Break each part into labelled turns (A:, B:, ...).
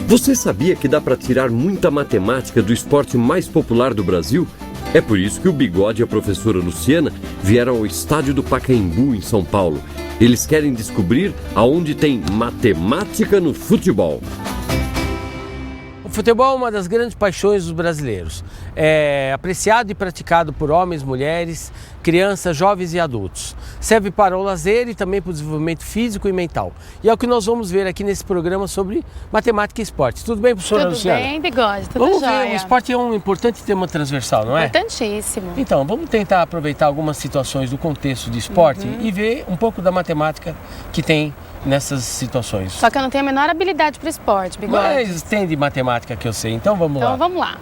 A: Você sabia que dá para tirar muita matemática do esporte mais popular do Brasil? É por isso que o Bigode e a professora Luciana vieram ao estádio do Pacaembu, em São Paulo. Eles querem descobrir aonde tem matemática no futebol.
B: O futebol é uma das grandes paixões dos brasileiros. É apreciado e praticado por homens, mulheres, crianças, jovens e adultos. Serve para o lazer e também para o desenvolvimento físico e mental. E é o que nós vamos ver aqui nesse programa sobre matemática e esporte. Tudo bem, professora Luciana?
C: Tudo bem, Bigode, tudo
B: vamos
C: jóia.
B: Ver, o esporte é um importante tema transversal, não é?
C: Importantíssimo.
B: Então, vamos tentar aproveitar algumas situações do contexto de esporte e ver um pouco da matemática que tem nessas situações.
C: Só que eu não tenho a menor habilidade para esporte, Bigode.
B: Mas tem de matemática que eu sei, então vamos lá.
C: Então vamos lá.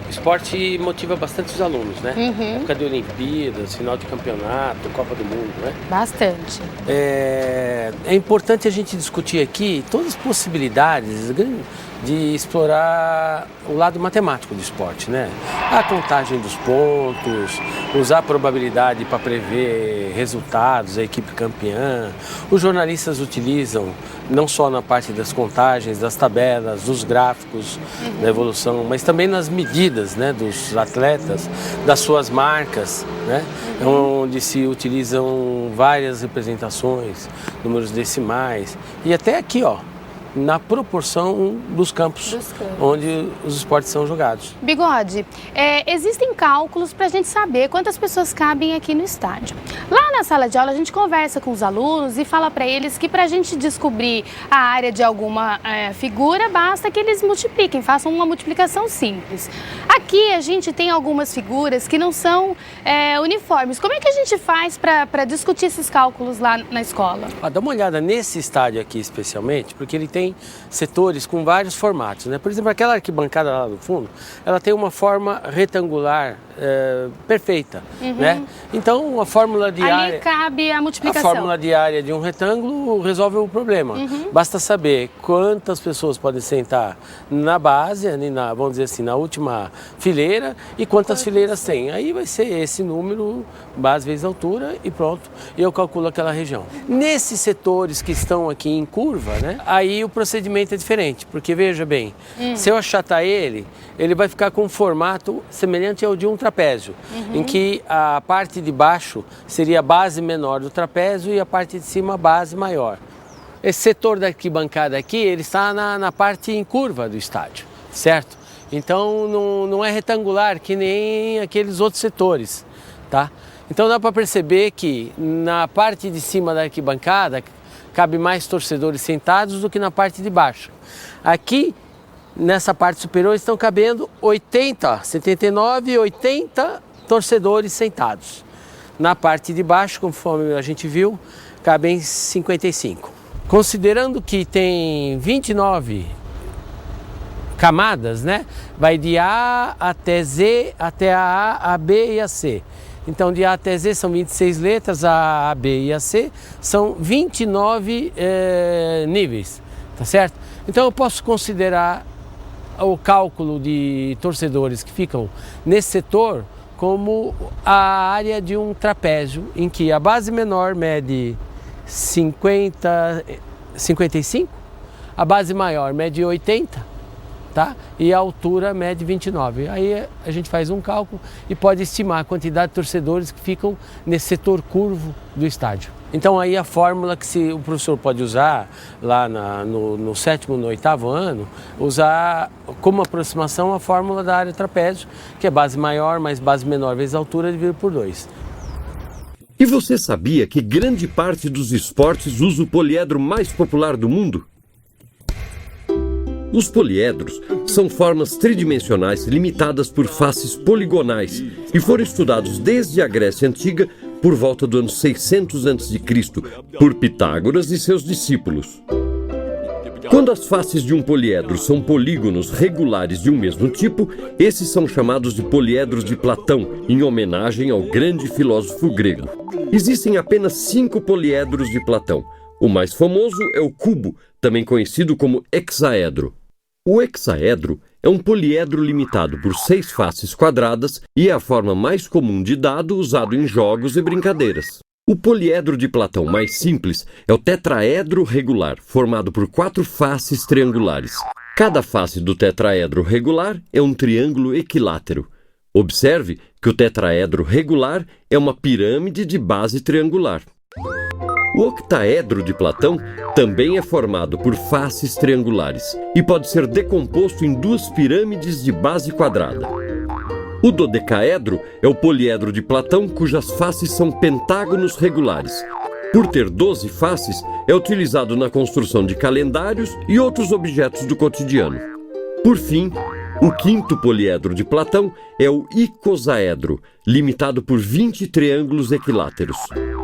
B: O esporte motiva bastante os alunos, né? Época de Olimpíadas, final de campeonato, Copa do Mundo, né?
C: Bastante.
B: É importante a gente discutir aqui todas as possibilidades de explorar o lado matemático do esporte, né? A contagem dos pontos, usar a probabilidade para prever resultados, a equipe campeã. Os jornalistas utilizam não só na parte das contagens, das tabelas, dos gráficos da evolução, mas também nas medidas, né, dos atletas, das suas marcas, né? Onde se utilizam várias representações, números decimais e até aqui, ó, na proporção dos campos onde os esportes são jogados.
C: Bigode, existem cálculos para a gente saber quantas pessoas cabem aqui no estádio. Lá na sala de aula a gente conversa com os alunos e fala para eles que para a gente descobrir a área de alguma figura, basta que eles multipliquem, façam uma multiplicação simples. Aqui a gente tem algumas figuras que não são uniformes. Como é que a gente faz para discutir esses cálculos lá na escola?
B: Dá uma olhada nesse estádio aqui especialmente, porque ele tem setores com vários formatos, né? Por exemplo, aquela arquibancada lá no fundo, ela tem uma forma retangular perfeita, né? Então, a fórmula de área...
C: Ali cabe a multiplicação.
B: A fórmula de área de um retângulo resolve o problema. Basta saber quantas pessoas podem sentar na base, vamos dizer assim, na última fileira e quantas fileiras tem. Aí vai ser esse número, base vezes altura e pronto. E eu calculo aquela região. Nesses setores que estão aqui em curva, né? Aí o procedimento é diferente, porque veja bem, se eu achatar ele vai ficar com um formato semelhante ao de um trapézio, em que a parte de baixo seria a base menor do trapézio e a parte de cima a base maior. Esse setor da arquibancada aqui, ele está na parte em curva do estádio, certo? Então não é retangular que nem aqueles outros setores, tá? Então dá para perceber que na parte de cima da arquibancada cabe mais torcedores sentados do que na parte de baixo. Aqui, nessa parte superior, estão cabendo 79 e 80 torcedores sentados. Na parte de baixo, conforme a gente viu, cabem 55. Considerando que tem 29 camadas, né? Vai de A até Z, até a B e a C. Então, de A até Z são 26 letras, A, B e a C são 29 níveis, tá certo? Então, eu posso considerar o cálculo de torcedores que ficam nesse setor como a área de um trapézio, em que a base menor mede 55, a base maior mede 80, tá? E a altura mede 29. Aí a gente faz um cálculo e pode estimar a quantidade de torcedores que ficam nesse setor curvo do estádio. Então aí a fórmula que o professor pode usar lá no sétimo, no oitavo ano, usar como aproximação a fórmula da área trapézio, que é base maior mais base menor vezes a altura dividido por 2.
A: E você sabia que grande parte dos esportes usa o poliedro mais popular do mundo? Os poliedros são formas tridimensionais limitadas por faces poligonais e foram estudados desde a Grécia Antiga por volta do ano 600 a.C. por Pitágoras e seus discípulos. Quando as faces de um poliedro são polígonos regulares de um mesmo tipo, esses são chamados de poliedros de Platão, em homenagem ao grande filósofo grego. Existem apenas 5 poliedros de Platão. O mais famoso é o cubo, também conhecido como hexaedro. O hexaedro é um poliedro limitado por 6 faces quadradas e é a forma mais comum de dado usado em jogos e brincadeiras. O poliedro de Platão mais simples é o tetraedro regular, formado por 4 faces triangulares. Cada face do tetraedro regular é um triângulo equilátero. Observe que o tetraedro regular é uma pirâmide de base triangular. O octaedro de Platão também é formado por faces triangulares e pode ser decomposto em 2 pirâmides de base quadrada. O dodecaedro é o poliedro de Platão cujas faces são pentágonos regulares. Por ter 12 faces, é utilizado na construção de calendários e outros objetos do cotidiano. Por fim, o 5º poliedro de Platão é o icosaedro, limitado por 20 triângulos equiláteros.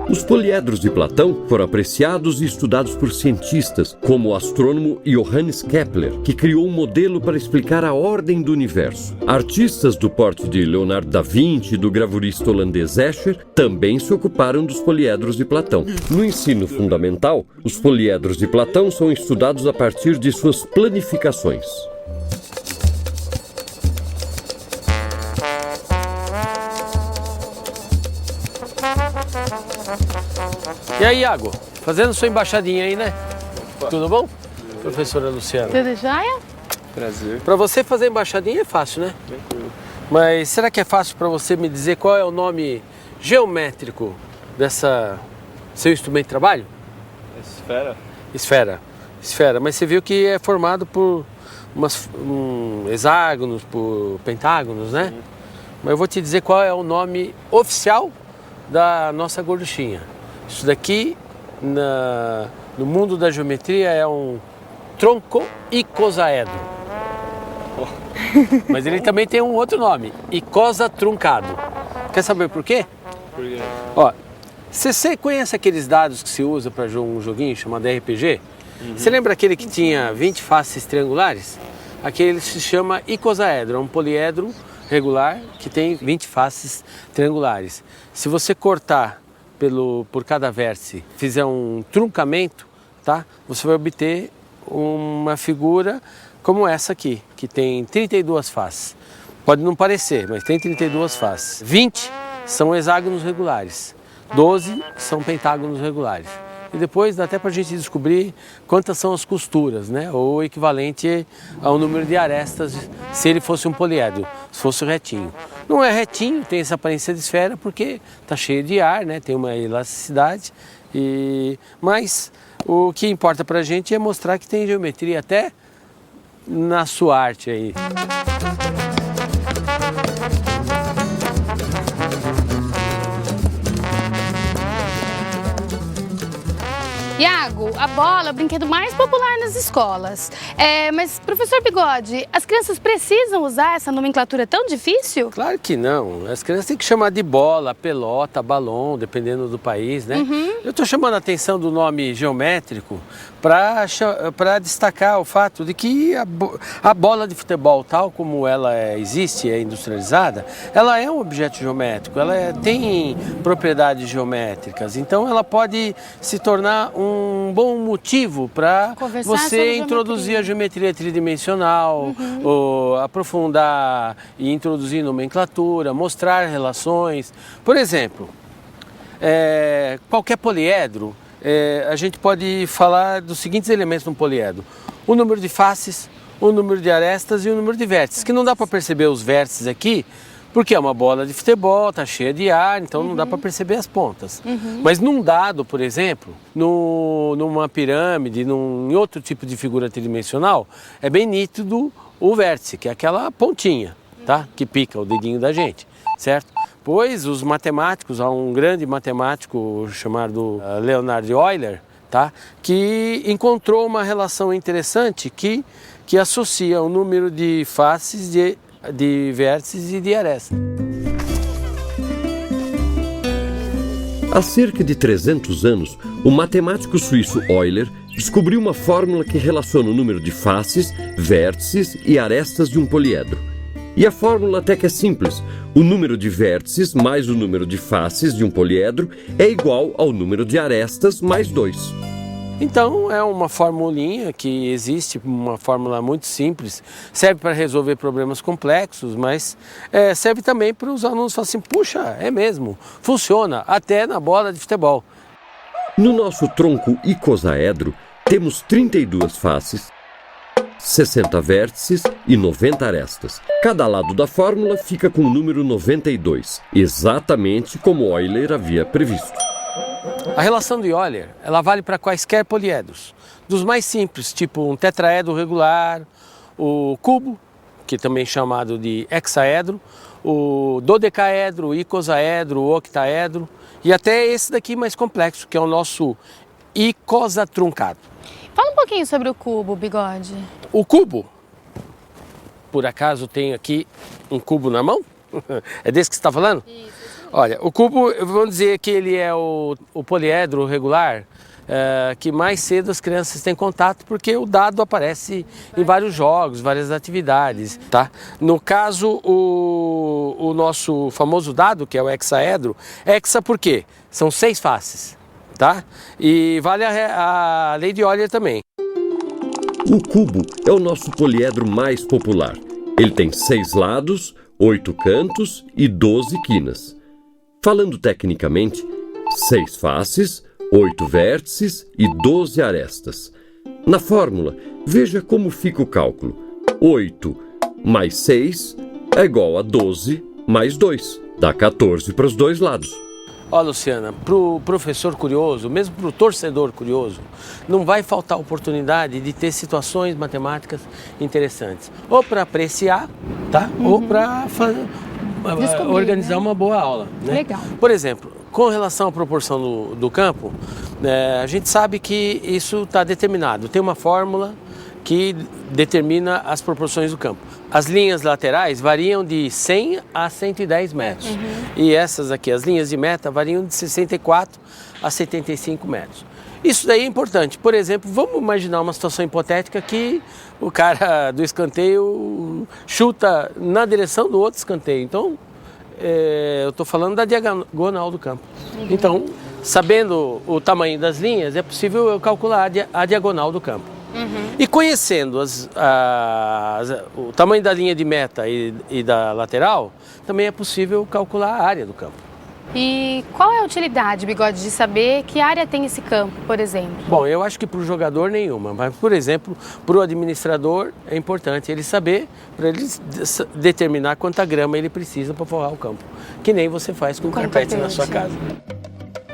A: Os poliedros de Platão foram apreciados e estudados por cientistas, como o astrônomo Johannes Kepler, que criou um modelo para explicar a ordem do universo. Artistas do porte de Leonardo da Vinci e do gravurista holandês Escher também se ocuparam dos poliedros de Platão. No ensino fundamental, os poliedros de Platão são estudados a partir de suas planificações.
B: E aí, Iago? Fazendo sua embaixadinha aí, né? Tudo bom? Professora Luciana.
C: Tudo jóia?
D: Prazer.
B: Para você fazer embaixadinha é fácil, né?
D: Tranquilo.
B: Mas será que é fácil para você me dizer qual é o nome geométrico dessa seu instrumento de trabalho?
D: Esfera?
B: Esfera. Mas você viu que é formado por hexágonos, por pentágonos, né?
D: Sim.
B: Mas eu vou te dizer qual é o nome oficial da nossa gorduchinha. Isso daqui, no mundo da geometria, é um tronco-icosaedro. Mas ele também tem um outro nome, icosa truncado. Quer saber por quê?
D: Por quê?
B: Ó, você conhece aqueles dados que se usa para um joguinho chamado RPG? Você lembra aquele que tinha 20 faces triangulares? Aquele se chama icosaedro, é um poliedro regular que tem 20 faces triangulares. Se você cortar por cada vértice, fizer um truncamento, tá? Você vai obter uma figura como essa aqui, que tem 32 faces. Pode não parecer, mas tem 32 faces. 20 são hexágonos regulares, 12 são pentágonos regulares. E depois dá até para a gente descobrir quantas são as costuras, né? Ou o equivalente ao número de arestas se ele fosse um poliedro, se fosse retinho. Não é retinho, tem essa aparência de esfera porque está cheio de ar, né? Tem uma elasticidade. Mas o que importa para a gente é mostrar que tem geometria até na sua arte aí.
C: Iago, a bola é o brinquedo mais popular nas escolas. Mas, professor Bigode, as crianças precisam usar essa nomenclatura tão difícil?
B: Claro que não. As crianças têm que chamar de bola, pelota, balão, dependendo do país, né? Eu estou chamando a atenção do nome geométrico para destacar o fato de que a bola de futebol, tal como ela existe, é industrializada, ela é um objeto geométrico, ela tem propriedades geométricas, então ela pode se tornar um bom motivo para você introduzir a geometria tridimensional, ou aprofundar e introduzir nomenclatura, mostrar relações. Por exemplo, qualquer poliedro, a gente pode falar dos seguintes elementos no poliedro: o número de faces, o número de arestas e o número de vértices, que não dá para perceber os vértices aqui, porque é uma bola de futebol, está cheia de ar, então não dá para perceber as pontas. Mas num dado, por exemplo, numa pirâmide, em outro tipo de figura tridimensional, é bem nítido o vértice, que é aquela pontinha, tá? Que pica o dedinho da gente, certo? Pois os matemáticos, há um grande matemático chamado Leonard Euler, tá? Que encontrou uma relação interessante que associa o número de faces, de vértices e de arestas.
A: Há cerca de 300 anos, o matemático suíço Euler descobriu uma fórmula que relaciona o número de faces, vértices e arestas de um poliedro. E a fórmula até que é simples. O número de vértices mais o número de faces de um poliedro é igual ao número de arestas mais 2.
B: Então é uma formulinha que existe, uma fórmula muito simples, serve para resolver problemas complexos, mas serve também para os alunos falarem assim, puxa, é mesmo, funciona até na bola de futebol.
A: No nosso tronco icosaedro, temos 32 faces, 60 vértices e 90 arestas. Cada lado da fórmula fica com o número 92, exatamente como Euler havia previsto.
B: A relação de Euler, ela vale para quaisquer poliedros, dos mais simples, tipo um tetraedro regular, o cubo, que também é chamado de hexaedro, o dodecaedro, o icosaedro, o octaedro, e até esse daqui mais complexo, que é o nosso icosatruncado.
C: Fala um pouquinho sobre o cubo, Bigode.
B: O cubo, por acaso tem aqui um cubo na mão? É desse que você está falando? Isso. Olha, o cubo, vamos dizer que ele é o poliedro regular que mais cedo as crianças têm contato, porque o dado aparece em vários jogos, várias atividades, tá? No caso, o nosso famoso dado, que é o hexaedro, hexa por quê? São 6 faces, tá? E vale a lei de Euler também.
A: O cubo é o nosso poliedro mais popular. Ele tem 6 lados, 8 cantos e 12 quinas. Falando tecnicamente, 6 faces, 8 vértices e 12 arestas. Na fórmula, veja como fica o cálculo. 8 mais 6 é igual a 12 mais 2. Dá 14 para os dois lados.
B: Ó, Luciana, para o professor curioso, mesmo para o torcedor curioso, não vai faltar oportunidade de ter situações matemáticas interessantes. Ou para apreciar, tá? Ou para organizar uma boa aula. Né?
C: Legal.
B: Por exemplo, com relação à proporção do campo, a gente sabe que isso está determinado. Tem uma fórmula que determina as proporções do campo. As linhas laterais variam de 100 a 110 metros. E essas aqui, as linhas de meta, variam de 64 a 75 metros. Isso daí é importante. Por exemplo, vamos imaginar uma situação hipotética que o cara do escanteio chuta na direção do outro escanteio. Então, eu estou falando da diagonal do campo. Então, sabendo o tamanho das linhas, é possível eu calcular a diagonal do campo. E conhecendo o tamanho da linha de meta e da lateral, também é possível calcular a área do campo.
C: E qual é a utilidade, Bigode, de saber que área tem esse campo, por exemplo?
B: Bom, eu acho que para o jogador nenhuma, mas, por exemplo, para o administrador é importante ele saber, para ele determinar quanta grama ele precisa para forrar o campo, que nem você faz com carpete na sua casa.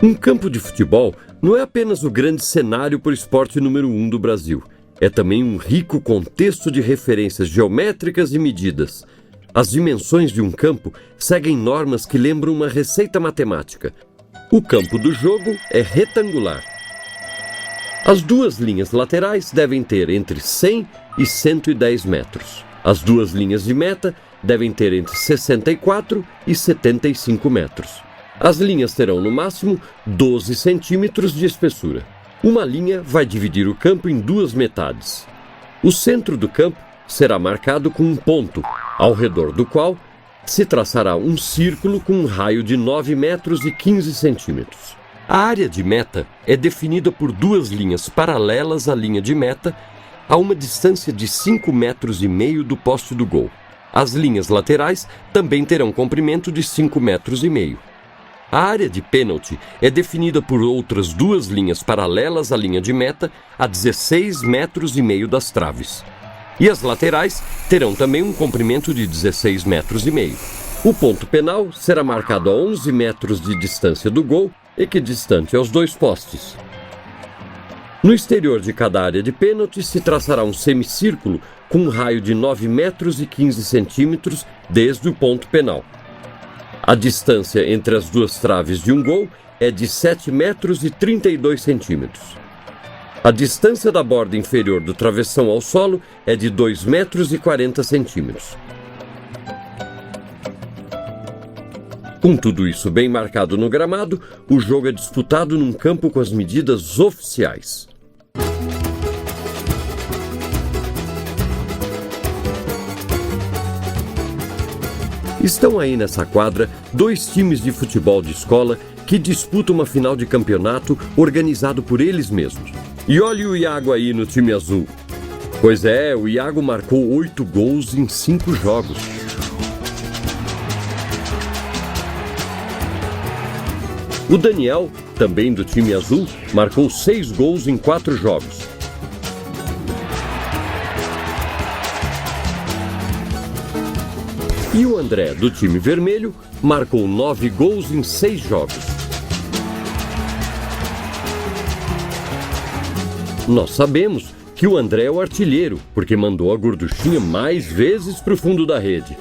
A: Um campo de futebol não é apenas o grande cenário para o esporte número 1 do Brasil. É também um rico contexto de referências geométricas e medidas. As dimensões de um campo seguem normas que lembram uma receita matemática. O campo do jogo é retangular. As duas linhas laterais devem ter entre 100 e 110 metros. As duas linhas de meta devem ter entre 64 e 75 metros. As linhas terão no máximo 12 centímetros de espessura. Uma linha vai dividir o campo em duas metades. O centro do campo será marcado com um ponto, ao redor do qual se traçará um círculo com um raio de 9 metros e 15 centímetros. A área de meta é definida por duas linhas paralelas à linha de meta, a uma distância de 5,5 metros do poste do gol. As linhas laterais também terão comprimento de 5,5 metros. A área de pênalti é definida por outras duas linhas paralelas à linha de meta, a 16,5 metros das traves. E as laterais terão também um comprimento de 16,5 metros. O ponto penal será marcado a 11 metros de distância do gol, equidistante aos dois postes. No exterior de cada área de pênalti se traçará um semicírculo com um raio de 9 metros e 15 centímetros desde o ponto penal. A distância entre as duas traves de um gol é de 7 metros e 32 centímetros. A distância da borda inferior do travessão ao solo é de 2 metros e 40 centímetros. Com tudo isso bem marcado no gramado, o jogo é disputado num campo com as medidas oficiais. Estão aí nessa quadra 2 times de futebol de escola que disputam uma final de campeonato organizado por eles mesmos. E olha o Iago aí no time azul. Pois é, o Iago marcou 8 gols em 5 jogos. O Daniel, também do time azul, marcou 6 gols em 4 jogos. E o André, do time vermelho, marcou 9 gols em 6 jogos. Nós sabemos que o André é o artilheiro, porque mandou a gorduchinha mais vezes para o fundo da rede.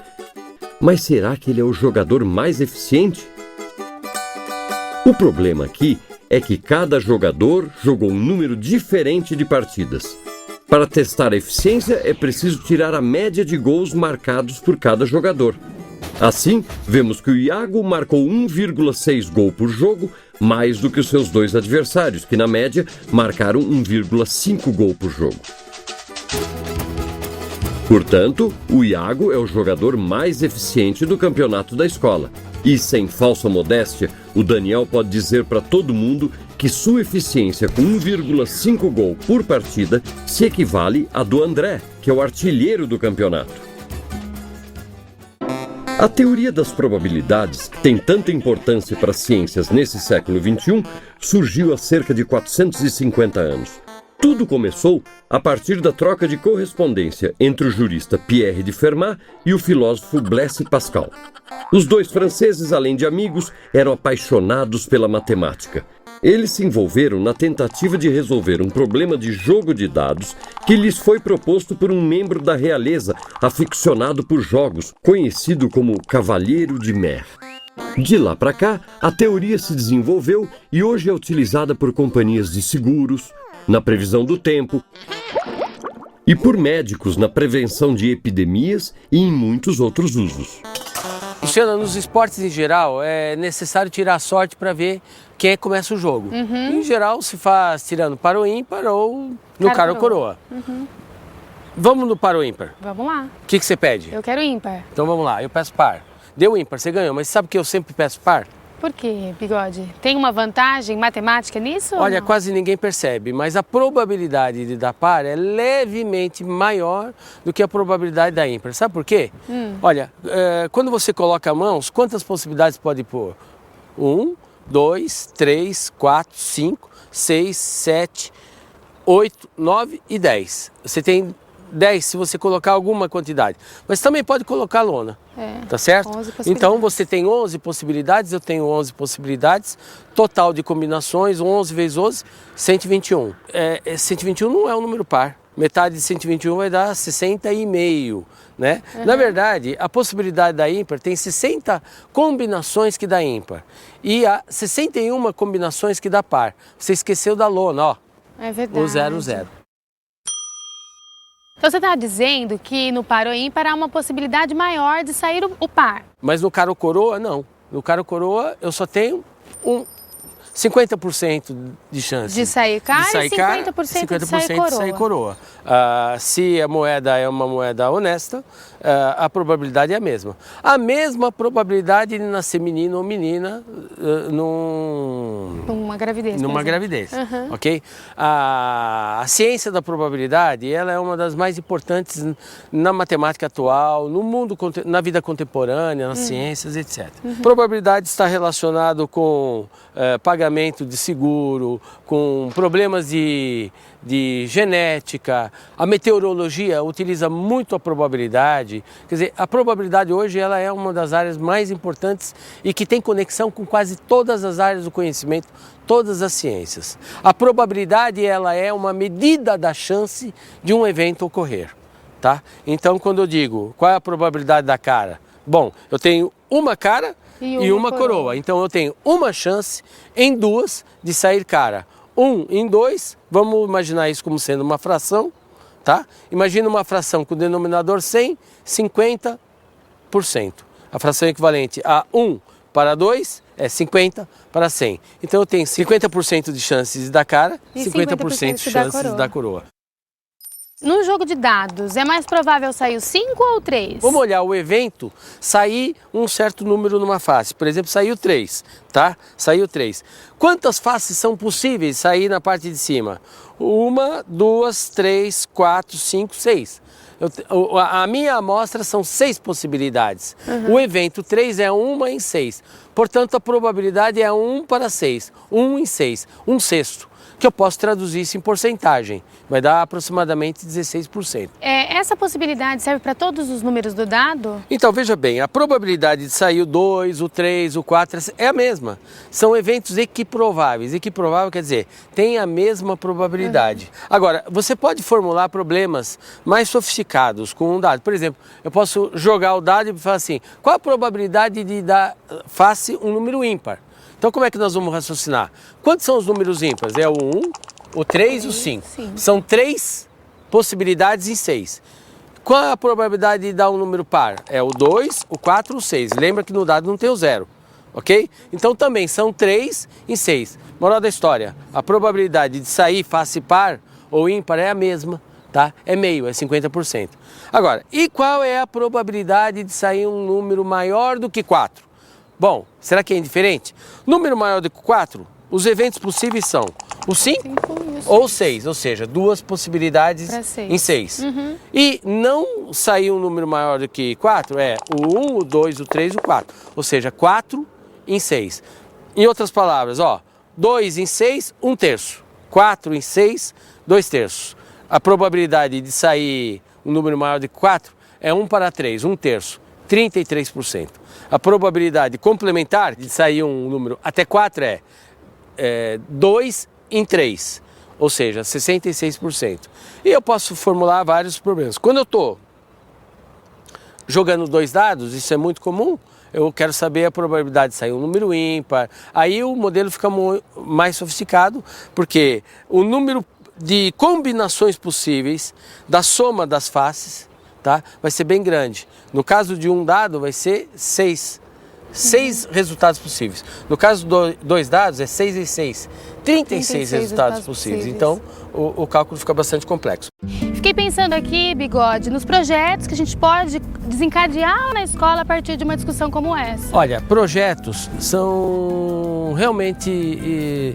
A: Mas será que ele é o jogador mais eficiente? O problema aqui é que cada jogador jogou um número diferente de partidas. Para testar a eficiência, é preciso tirar a média de gols marcados por cada jogador. Assim, vemos que o Iago marcou 1,6 gol por jogo, mais do que os seus 2 adversários, que na média marcaram 1,5 gol por jogo. Portanto, o Iago é o jogador mais eficiente do campeonato da escola. E, sem falsa modéstia, o Daniel pode dizer para todo mundo que sua eficiência com 1,5 gol por partida se equivale à do André, que é o artilheiro do campeonato. A teoria das probabilidades, que tem tanta importância para as ciências nesse século XXI, surgiu há cerca de 450 anos. Tudo começou a partir da troca de correspondência entre o jurista Pierre de Fermat e o filósofo Blaise Pascal. Os 2 franceses, além de amigos, eram apaixonados pela matemática. Eles se envolveram na tentativa de resolver um problema de jogo de dados que lhes foi proposto por um membro da realeza aficionado por jogos, conhecido como Cavalheiro de Mer. De lá para cá, a teoria se desenvolveu e hoje é utilizada por companhias de seguros, na previsão do tempo, e por médicos na prevenção de epidemias e em muitos outros usos.
B: Luciana, nos esportes em geral, é necessário tirar a sorte para ver quem é que começa o jogo. Em geral, se faz tirando para o ímpar ou no cara ou coroa. Vamos no para o ímpar.
C: Vamos lá.
B: O que você pede?
C: Eu quero ímpar.
B: Então vamos lá, eu peço par. Deu ímpar, você ganhou, mas sabe que eu sempre peço par?
C: Por quê, Bigode? Tem uma vantagem matemática nisso?
B: Olha,
C: ou não?
B: quase ninguém percebe, mas a probabilidade de dar par é levemente maior do que a probabilidade da ímpar. Sabe por quê? Olha, quando você coloca mãos, quantas possibilidades pode pôr? 1, 2, 3, 4, 5, 6, 7, 8, 9 e 10. Você tem 10 se você colocar alguma quantidade. Mas também pode colocar lona. Tá certo?
C: 11 possibilidades.
B: Então você tem 11 possibilidades, eu tenho 11 possibilidades. Total de combinações, 11 vezes 11, 121. 121 não é um número par. Metade de 121 vai dar 60,5, né? Na verdade, a possibilidade da ímpar tem 60 combinações que dá ímpar. E há 61 combinações que dá par. Você esqueceu da lona, ó.
C: É verdade.
B: O 00.
C: Então você está dizendo que no par ou ímpar há uma possibilidade maior de sair o par.
B: Mas no cara ou coroa, não. No cara ou coroa, eu só tenho 50% de chance.
C: De sair cara e 50% de sair coroa.
B: Se a moeda é uma moeda honesta, a probabilidade é a mesma. A mesma probabilidade de nascer menino ou menina
C: Numa gravidez.
B: numa gravidez, ok? A ciência da probabilidade, ela é uma das mais importantes na matemática atual, no mundo, na vida contemporânea, nas ciências, etc. Probabilidade está relacionado com pagamento de seguro, com problemas de genética. A meteorologia utiliza muito a probabilidade. Quer dizer, a probabilidade hoje ela é uma das áreas mais importantes e que tem conexão com quase todas as áreas do conhecimento, todas as ciências. A probabilidade ela é uma medida da chance de um evento ocorrer, tá? Então, quando eu digo qual é a probabilidade da cara? Bom, eu tenho uma cara e uma coroa. Então eu tenho uma chance em 2 de sair cara. 1 em 2, vamos imaginar isso como sendo uma fração, tá? Imagina uma fração com o denominador 100, 50%. A fração equivalente a 1 para 2 é 50 para 100. Então eu tenho 50% de chances de dar cara e 50% de chances de dar coroa.
C: No jogo de dados, é mais provável sair o 5 ou o 3?
B: Vamos olhar o evento, sair um certo número numa face. Por exemplo, saiu 3, tá? Saiu 3. Quantas faces são possíveis sair na parte de cima? 1, 2, 3, 4, 5, 6. A minha amostra são 6 possibilidades. O evento 3 é 1 em 6. Portanto, a probabilidade é 1 para 6. 1 em 6. 1/6. Que eu posso traduzir isso em porcentagem. Vai dar aproximadamente 16%.
C: Essa possibilidade serve para todos os números do dado?
B: Então, veja bem, a probabilidade de sair o 2, o 3, o 4 é a mesma. São eventos equiprováveis. Equiprovável quer dizer, tem a mesma probabilidade. Agora, você pode formular problemas mais sofisticados com um dado. Por exemplo, eu posso jogar o dado e falar assim, qual a probabilidade de dar face um número ímpar? Então, como é que nós vamos raciocinar? Quantos são os números ímpares? É o 1, o 3 e o 5. São 3 possibilidades em 6. Qual a probabilidade de dar um número par? É o 2, o 4 e o 6. Lembra que no dado não tem o 0, ok? Então, também são 3 em 6. Moral da história, a probabilidade de sair face par ou ímpar é a mesma, tá? É meio, é 50%. Agora, e qual é a probabilidade de sair um número maior do que 4? Bom, será que é indiferente? Número maior do que 4, os eventos possíveis são o 5 ou 6, ou seja, 2 possibilidades em 6. E não sair um número maior do que 4 é o 1, o 2, o 3 e o 4, ou seja, 4 em 6. Em outras palavras, 2 em 6, 1/3. 4 em 6, 2/3. A probabilidade de sair um número maior do que 4 é 1 para 3, 1/3, 33%. A probabilidade complementar de sair um número até 4 é 2 em 3, ou seja, 66%. E eu posso formular vários problemas. Quando eu estou jogando 2 dados, isso é muito comum, eu quero saber a probabilidade de sair um número ímpar. Aí o modelo fica mais sofisticado, porque o número de combinações possíveis da soma das faces, tá, vai ser bem grande. No caso de um dado, vai ser 6. 6 resultados possíveis. No caso de 2 dados, é 6 em 6. 36 resultados possíveis. Então, o cálculo fica bastante complexo.
C: Fiquei pensando aqui, Bigode, nos projetos que a gente pode desencadear na escola a partir de uma discussão como essa.
B: Olha, projetos são realmente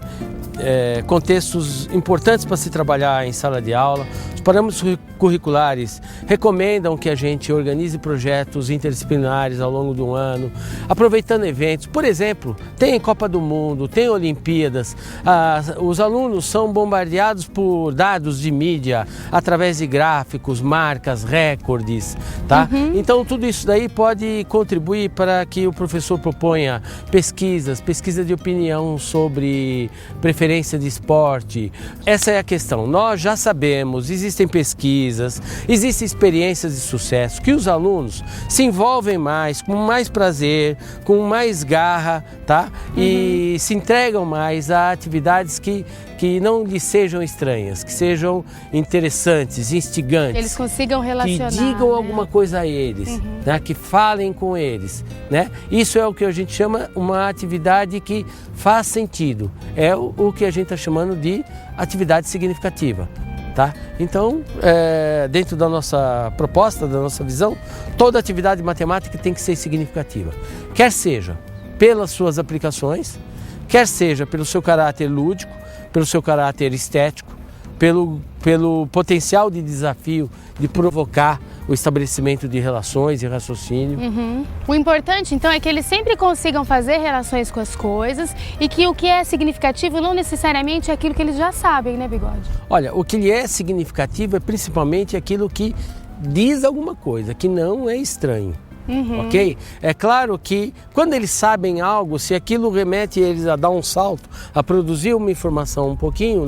B: contextos importantes para se trabalhar em sala de aula. Os parâmetros curriculares recomendam que a gente organize projetos interdisciplinares ao longo do ano, aproveitando eventos. Por exemplo, tem Copa do Mundo, tem Olimpíadas, os alunos são bombardeados por dados de mídia através de gráficos, marcas, recordes, tá? Então tudo isso daí pode contribuir para que o professor proponha pesquisa de opinião sobre preferência de esporte. Essa é a questão. Nós já sabemos, existem pesquisas, existem experiências de sucesso que os alunos se envolvem mais, com mais prazer, com mais garra, tá? E se entregam mais a atividades que não lhes sejam estranhas, que sejam interessantes, instigantes.
C: Que eles consigam relacionar.
B: Que digam alguma coisa a eles, né? Que falem com eles, né? Isso é o que a gente chama uma atividade que faz sentido. É o que a gente está chamando de atividade significativa. Tá? Então, dentro da nossa proposta, da nossa visão, toda atividade matemática tem que ser significativa. Quer seja pelas suas aplicações, quer seja pelo seu caráter lúdico, pelo seu caráter estético, pelo potencial de desafio de provocar o estabelecimento de relações e raciocínio.
C: O importante, então, é que eles sempre consigam fazer relações com as coisas e que o que é significativo não necessariamente é aquilo que eles já sabem, né, Bigode?
B: Olha, o que lhe é significativo é principalmente aquilo que diz alguma coisa, que não é estranho. Ok? É claro que quando eles sabem algo, se aquilo remete eles a dar um salto, a produzir uma informação um pouquinho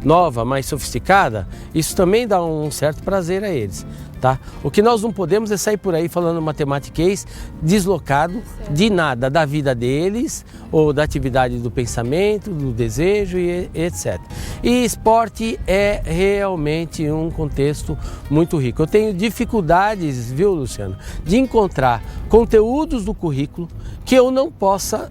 B: nova, mais sofisticada, isso também dá um certo prazer a eles. Tá? O que nós não podemos é sair por aí falando matematiquês deslocado de nada, da vida deles, ou da atividade do pensamento, do desejo e etc. E esporte é realmente um contexto muito rico. Eu tenho dificuldades, viu, Luciano, de encontrar conteúdos do currículo que eu não possa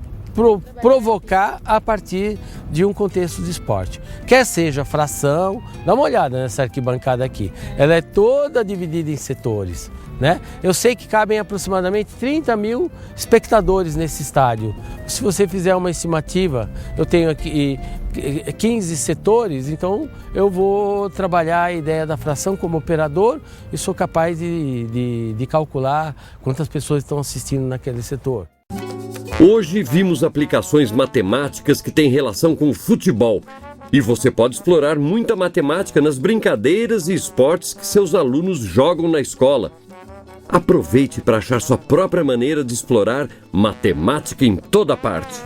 B: provocar a partir de um contexto de esporte. Quer seja fração, dá uma olhada nessa arquibancada aqui, ela é toda dividida em setores, né? Eu sei que cabem aproximadamente 30 mil espectadores nesse estádio. Se você fizer uma estimativa, eu tenho aqui 15 setores, então eu vou trabalhar a ideia da fração como operador e sou capaz de calcular quantas pessoas estão assistindo naquele setor.
A: Hoje vimos aplicações matemáticas que têm relação com o futebol. E você pode explorar muita matemática nas brincadeiras e esportes que seus alunos jogam na escola. Aproveite para achar sua própria maneira de explorar matemática em toda parte.